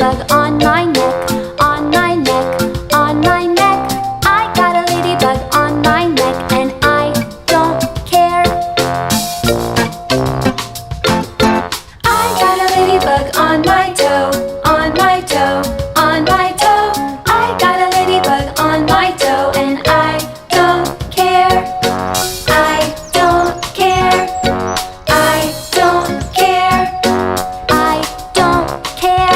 ladybug on my neck, on my neck, on my neck. I got a ladybug on my neck and I don't care. I got a ladybug on my toe, on my toe, on my toe. I got a ladybug on my toe and I don't care. I don't care. I don't care. I don't care.